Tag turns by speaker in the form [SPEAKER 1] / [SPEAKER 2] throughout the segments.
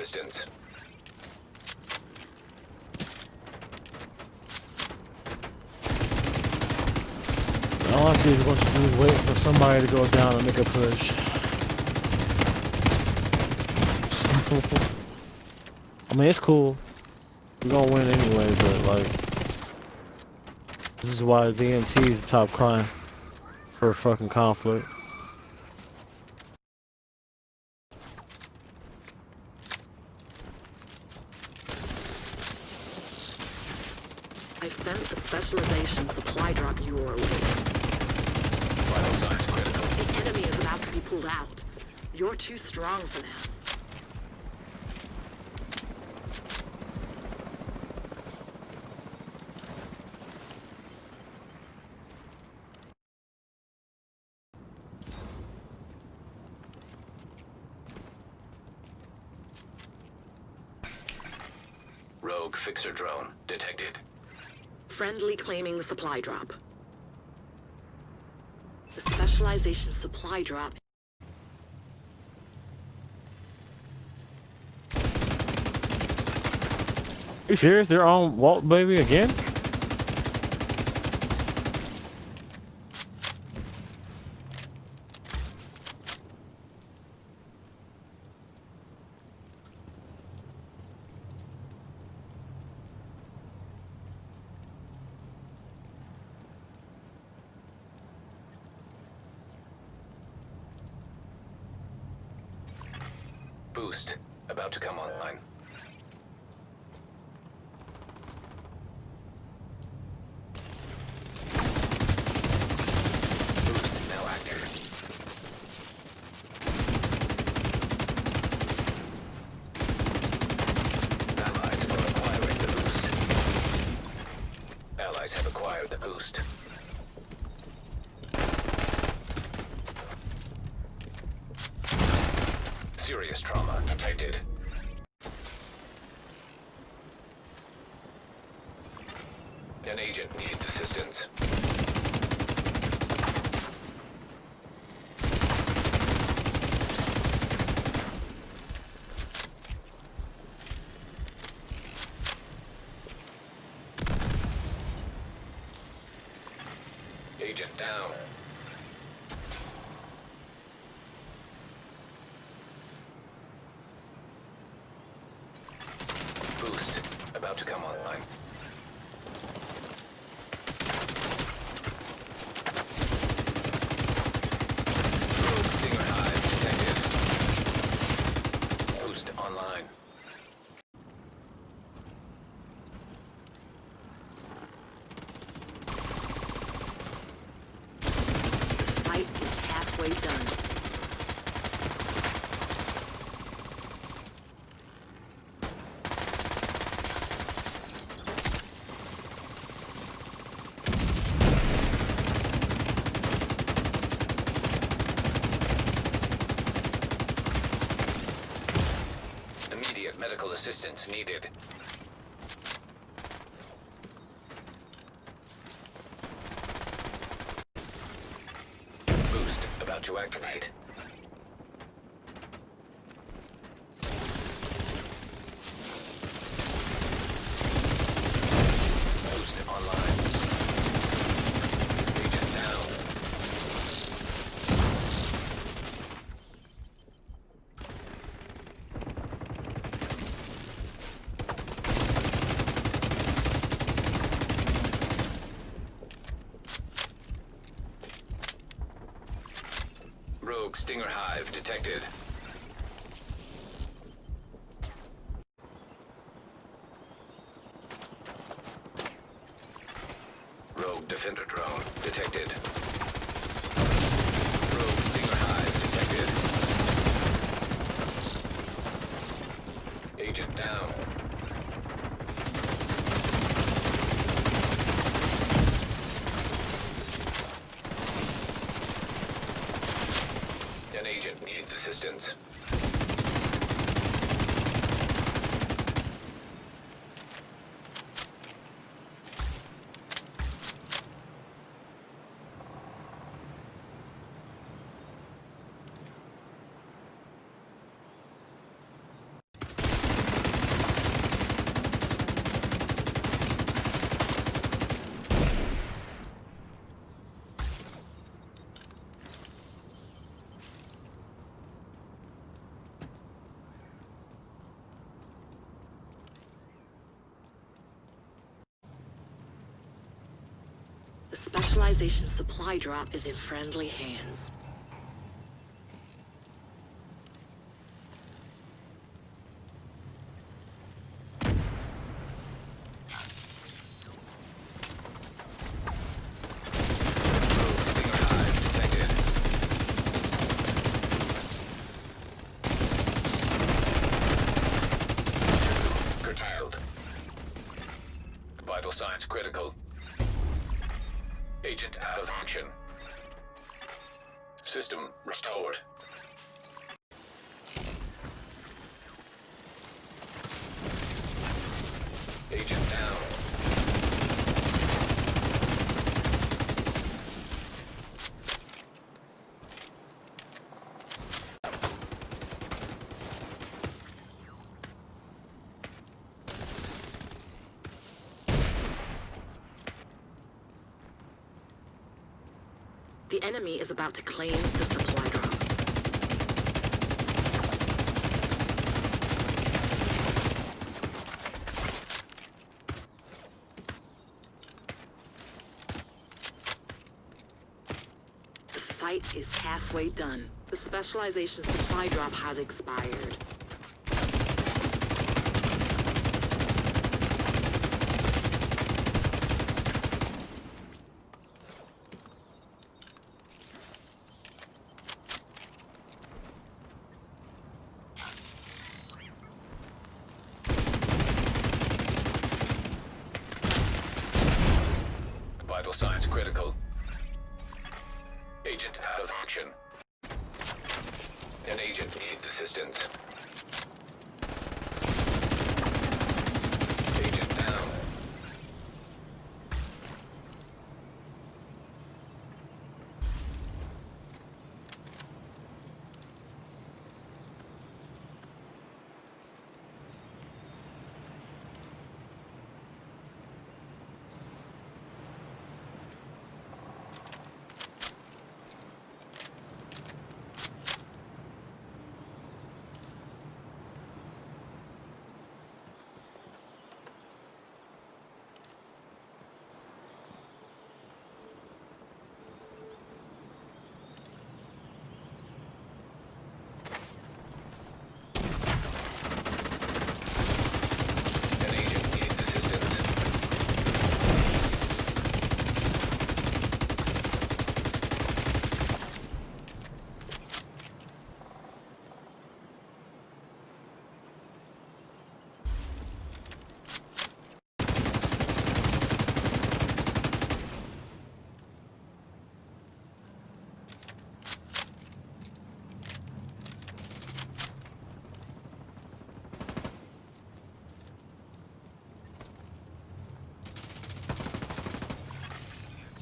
[SPEAKER 1] assistance.
[SPEAKER 2] All I see is a bunch of dudes waiting for somebody to go down and make a push. I mean, it's cool. We're gonna win anyway, but like, this is why the DMT is the top crime for fucking conflict.
[SPEAKER 3] I've sent the Specialization supply drop your way.
[SPEAKER 1] Vital signs critical.
[SPEAKER 3] The enemy is about to be pulled out. You're too strong for them.
[SPEAKER 1] Rogue fixer drone detected.
[SPEAKER 3] Friendly claiming the supply drop. The Specialization supply drop.
[SPEAKER 2] You serious? They're on Walt Baby again?
[SPEAKER 1] Boost about to come online. Boost now active. Allies are acquiring the boost. Allies have acquired the boost. Serious trauma detected. An agent needs assistance. Agent down. Boost about to come online. Rogue Stinger Hive detected. Boost online.
[SPEAKER 3] Fight is halfway done.
[SPEAKER 1] Immediate medical assistance needed. Boost about to activate. Boost online. Agent down. Rogue Stinger Hive detected. Rogue Defender drone detected. Rogue Stinger Hive detected. Agent down. An agent needs assistance.
[SPEAKER 3] Specialization supply drop is in friendly hands.
[SPEAKER 1] Curtailed. Vital signs critical. Agent out of action. System restored. Agent down.
[SPEAKER 3] The enemy is about to claim the supply drop. The fight is halfway done. The specialization supply drop has expired.
[SPEAKER 1] Vital signs critical. Agent out of action. An agent needs assistance. Agent down. An agent needs assistance.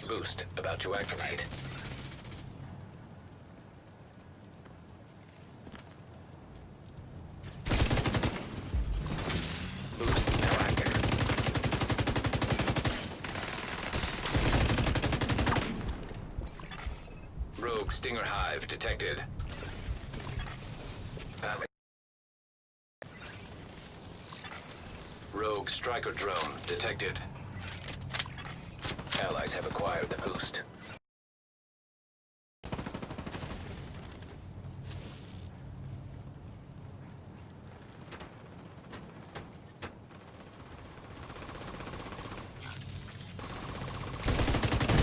[SPEAKER 1] Boost about to activate. Boost now active. Rogue Stinger Hive detected. Rogue Striker Drone detected. Allies have acquired the boost.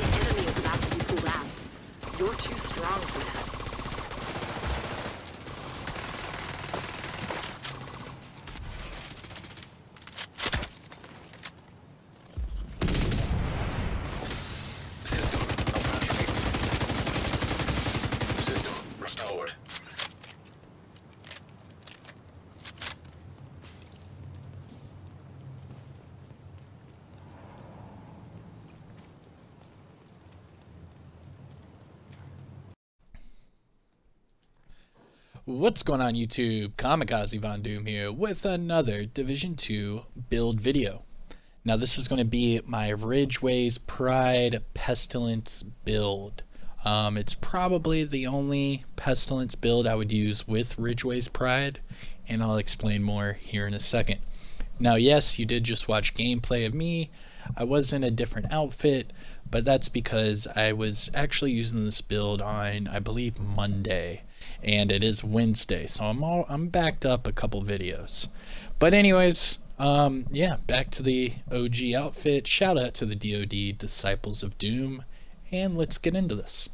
[SPEAKER 3] The enemy is about to be pulled out. You're too strong for that.
[SPEAKER 1] System approaching. System restored.
[SPEAKER 4] What's going on YouTube? Kamikazevondoom here with another Division 2 build video. Now this is going to be my RIDGEWAY'S Pride Pestilence build. It's probably the only Pestilence build I would use with RIDGEWAY'S Pride, and I'll explain more here in a second. Now yes, you did just watch gameplay of me. I was in a different outfit, but that's because I was actually using this build on, I believe, Monday, and it is Wednesday, so I'm backed up a couple videos. But anyways, yeah, back to the OG outfit. Shout out to the DoD Disciples of Doom, and let's get into this.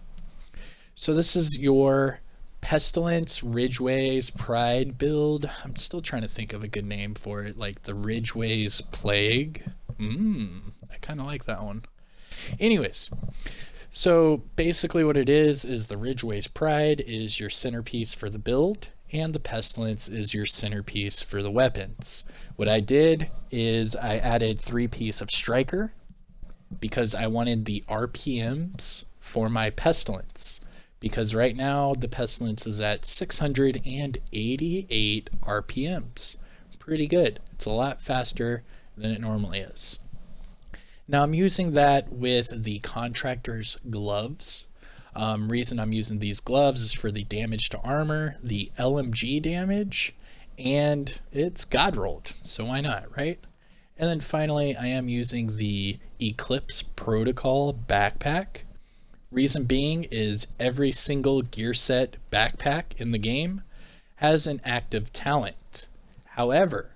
[SPEAKER 4] So this is your Pestilence RIDGEWAY'S Pride build. I'm still trying to think of a good name for it, like the RIDGEWAY'S Plague. I kind of like that one. Anyways, so basically what it is the RIDGEWAY'S Pride is your centerpiece for the build, and the Pestilence is your centerpiece for the weapons. What I did is I added 3-piece of Striker because I wanted the RPMs for my Pestilence, because right now the Pestilence is at 688 RPMs. Pretty good. It's a lot faster than it normally is. Now I'm using that with the Contractor's gloves. Reason I'm using these gloves is for the damage to armor, the LMG damage, and it's God rolled, so why not, right? And then finally I am using the Eclipse Protocol backpack. Reason being is every single gear set backpack in the game has an active talent. However,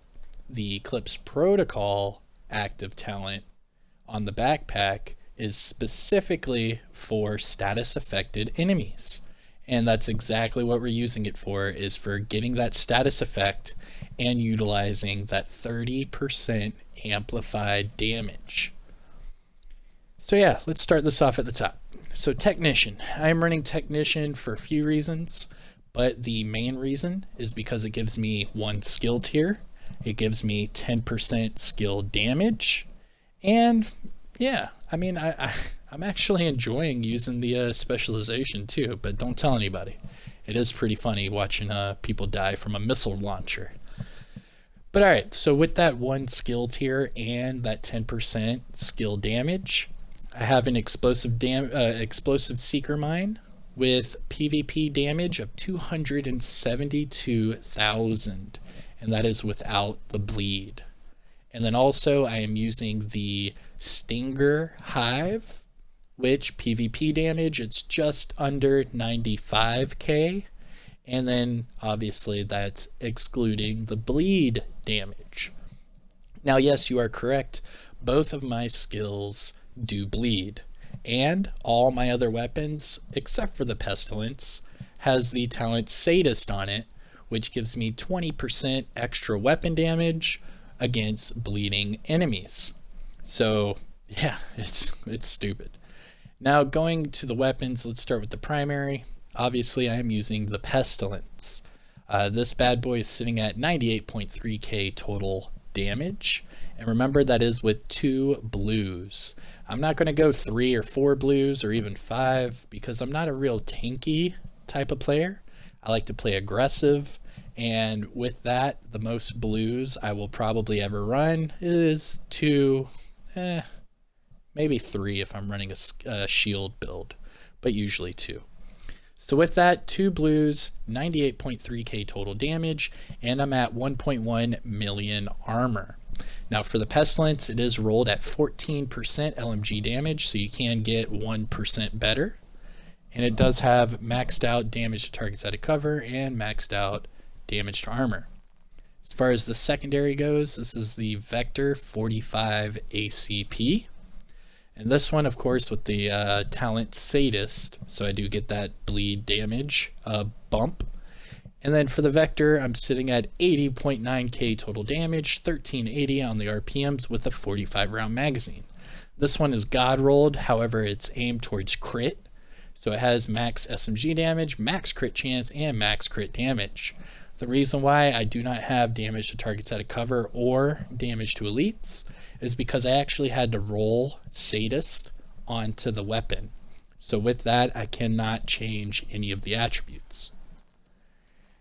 [SPEAKER 4] the Eclipse Protocol active talent on the backpack is specifically for status affected enemies. And that's exactly what we're using it for, is for getting that status effect and utilizing that 30% amplified damage. So yeah, let's start this off at the top. So Technician, I'm running Technician for a few reasons, but the main reason is because it gives me 1 skill tier, it gives me 10% skill damage, and yeah, I mean, I'm actually enjoying using the specialization too, but don't tell anybody. It is pretty funny watching people die from a missile launcher. But alright, so with that 1 skill tier and that 10% skill damage, I have an explosive seeker mine with PvP damage of 272,000, and that is without the bleed. And then also I am using the Stinger Hive, which PvP damage, it's just under 95k, and then obviously that's excluding the bleed damage. Now yes, you are correct, both of my skills do bleed, and all my other weapons except for the Pestilence has the talent Sadist on it, which gives me 20% extra weapon damage against bleeding enemies. So yeah, it's stupid. Now going to the weapons, let's start with the primary. Obviously I am using the Pestilence. This bad boy is sitting at 98.3k total damage, and remember that is with 2 blues. I'm not going to go 3 or 4 blues or even 5 because I'm not a real tanky type of player. I like to play aggressive, and with that, the most blues I will probably ever run is 2, maybe 3 if I'm running a shield build, but usually 2. So with that, 2 blues, 98.3k total damage, and I'm at 1.1 million armor. Now for the Pestilence, it is rolled at 14% LMG damage, so you can get 1% better. And it does have maxed out damage to targets out of cover and maxed out damage to armor. As far as the secondary goes, this is the Vector 45 ACP. And this one, of course, with the talent Sadist, so I do get that bleed damage bump. And then for the Vector, I'm sitting at 80.9k total damage, 1380 on the RPMs with a 45 round magazine. This one is God rolled, however it's aimed towards crit. So it has max SMG damage, max crit chance, and max crit damage. The reason why I do not have damage to targets out of cover or damage to elites is because I actually had to roll Sadist onto the weapon. So with that, I cannot change any of the attributes.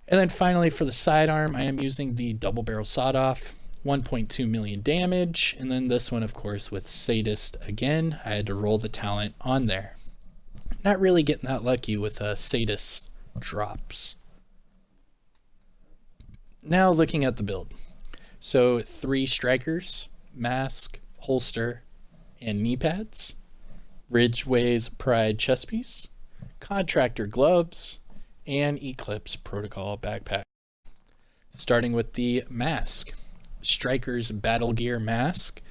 [SPEAKER 4] And then finally for the sidearm, I am using the double barrel sawed-off, 1.2 million damage, and then this one, of course, with Sadist again, I had to roll the talent on there. Not really getting that lucky with Sadist drops. Now looking at the build. So 3 strikers, mask, holster, and knee pads. RIDGEWAY'S Pride chest piece, contractor gloves, and Eclipse Protocol backpack. Starting with the mask, Striker's Battle Gear mask.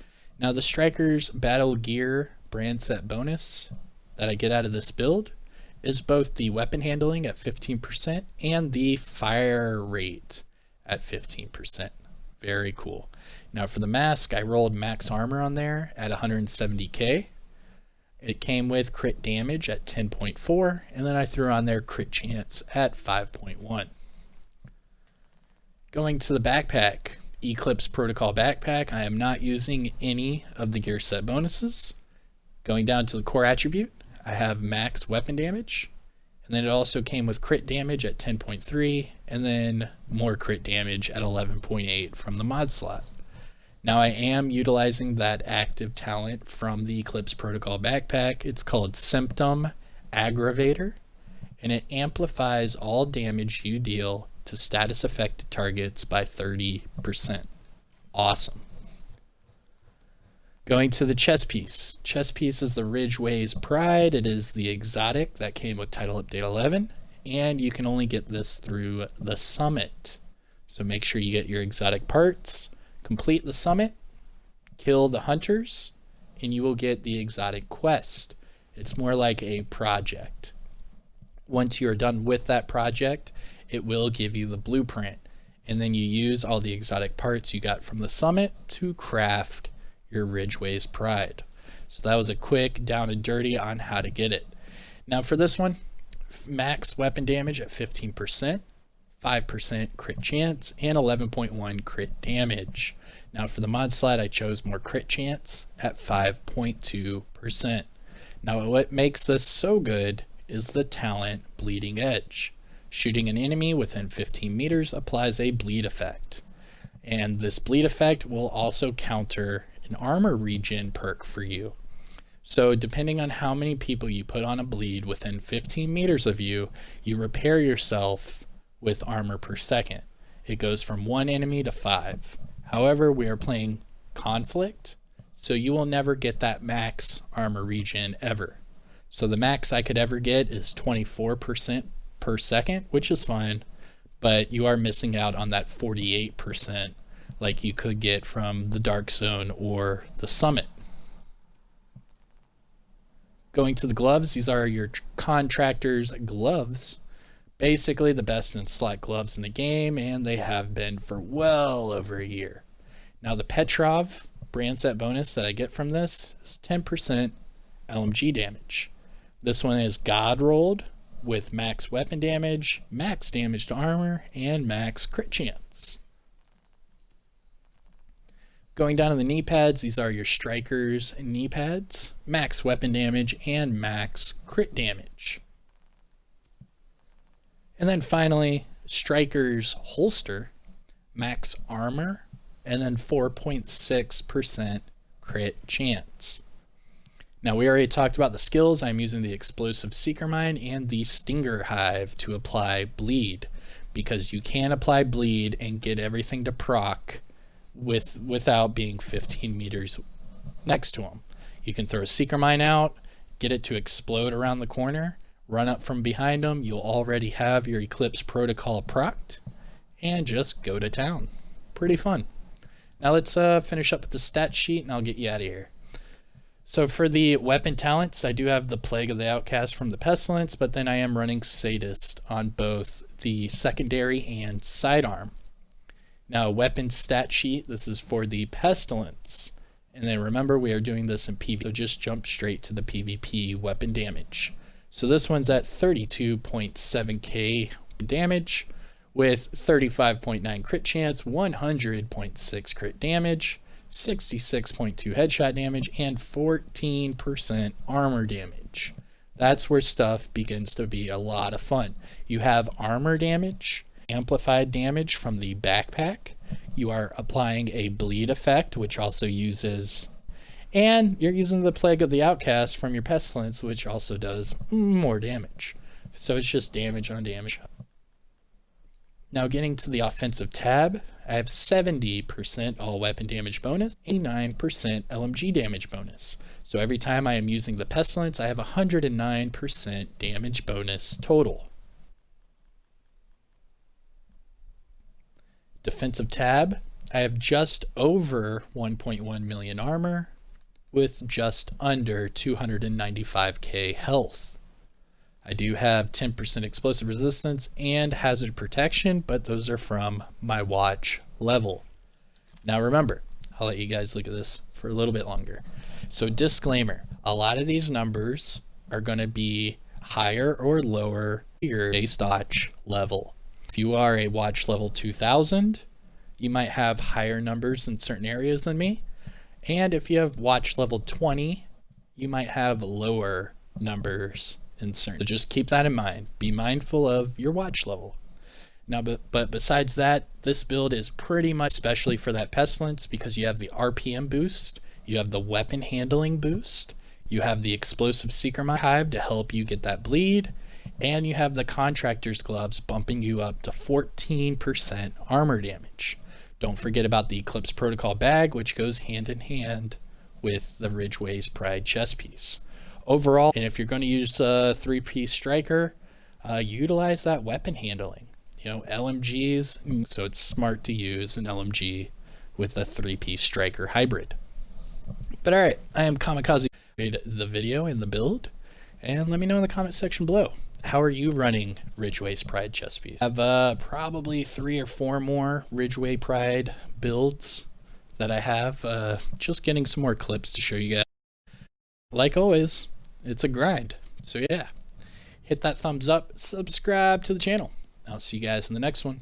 [SPEAKER 4] Now the Striker's Battle Gear brand set bonus that I get out of this build is both the weapon handling at 15% and the fire rate at 15%. Very cool. Now for the mask, I rolled max armor on there at 170k. It came with crit damage at 10.4, and then I threw on there crit chance at 5.1. Going to the backpack, Eclipse Protocol backpack. I am not using any of the gear set bonuses. Going down to the core attribute, I have max weapon damage, and then it also came with crit damage at 10.3, and then more crit damage at 11.8 from the mod slot. Now I am utilizing that active talent from the Eclipse Protocol backpack. It's called Symptom Aggravator, and it amplifies all damage you deal to status affected targets by 30%. Awesome. Going to the chest piece. Chest piece is the RIDGEWAY'S Pride. It is the exotic that came with Title Update 11, and you can only get this through the summit. So make sure you get your exotic parts, complete the summit, kill the hunters, and you will get the exotic quest. It's more like a project. Once you are done with that project, it will give you the blueprint, and then you use all the exotic parts you got from the summit to craft your RIDGEWAY'S Pride. So that was a quick down and dirty on how to get it. Now for this one, max weapon damage at 15%, 5% crit chance, and 11.1 crit damage. Now for the mod slot, I chose more crit chance at 5.2%. Now what makes this so good is the talent Bleeding Edge. Shooting an enemy within 15 meters applies a bleed effect. And this bleed effect will also counter an armor regen perk for you. So depending on how many people you put on a bleed within 15 meters of you, you repair yourself with armor per second. It goes from 1 enemy to 5. However, we are playing conflict, so you will never get that max armor regen ever. So the max I could ever get is 24% per second, which is fine, but you are missing out on that 48% like you could get from the Dark Zone or the Summit. Going to the gloves, these are your contractor's gloves. Basically the best in slot gloves in the game, and they have been for well over a year. Now the Petrov brand set bonus that I get from this is 10% LMG damage. This one is God rolled with max weapon damage, max damage to armor, and max crit chance. Going down to the knee pads, these are your Striker's knee pads, max weapon damage and max crit damage. And then finally, Striker's holster, max armor, and then 4.6% crit chance. Now we already talked about the skills. I'm using the Explosive Seeker Mine and the Stinger Hive to apply bleed, because you can apply bleed and get everything to proc without being 15 meters next to them. You can throw a Seeker Mine out, get it to explode around the corner, run up from behind them. You'll already have your Eclipse Protocol procced, and just go to town. Pretty fun. Now let's finish up with the stat sheet and I'll get you out of here. So for the weapon talents, I do have the Plague of the Outcast from the Pestilence, but then I am running Sadist on both the secondary and sidearm. Now weapon stat sheet, this is for the Pestilence. And then remember, we are doing this in PvP, so just jump straight to the PvP weapon damage. So this one's at 32.7k damage with 35.9 crit chance, 100.6 crit damage, 66.2 headshot damage, and 14% armor damage. That's where stuff begins to be a lot of fun. You have armor damage, amplified damage from the backpack. You are applying a bleed effect, which also uses, and you're using the Plague of the Outcast from your Pestilence, which also does more damage. So it's just damage on damage. Now getting to the offensive tab, I have 70% all weapon damage bonus, 89% LMG damage bonus. So every time I am using the Pestilence, I have 109% damage bonus total. Defensive tab, I have just over 1.1 million armor with just under 295k health. I do have 10% explosive resistance and hazard protection, but those are from my watch level. Now remember, I'll let you guys look at this for a little bit longer. So disclaimer, a lot of these numbers are going to be higher or lower your base watch level. If you are a watch level 2000, you might have higher numbers in certain areas than me. And if you have watch level 20, you might have lower numbers in certain. So just keep that in mind. Be mindful of your watch level. Now, but besides that, this build is pretty much especially for that Pestilence because you have the RPM boost, you have the weapon handling boost, you have the explosive seeker hive to help you get that bleed, and you have the contractor's gloves bumping you up to 14% armor damage. Don't forget about the Eclipse Protocol bag, which goes hand in hand with the RIDGEWAY'S Pride chest piece. Overall, and if you're going to use a 3-piece striker, utilize that weapon handling. You know, LMGs, so it's smart to use an LMG with a 3-piece striker hybrid. But alright, I am Kamikaze. The video and the build, and let me know in the comment section below. How are you running RIDGEWAY'S Pride chest piece? I have probably 3 or 4 more RIDGEWAY Pride builds that I have. Just getting some more clips to show you guys. Like always, it's a grind. So yeah, hit that thumbs up, subscribe to the channel. I'll see you guys in the next one.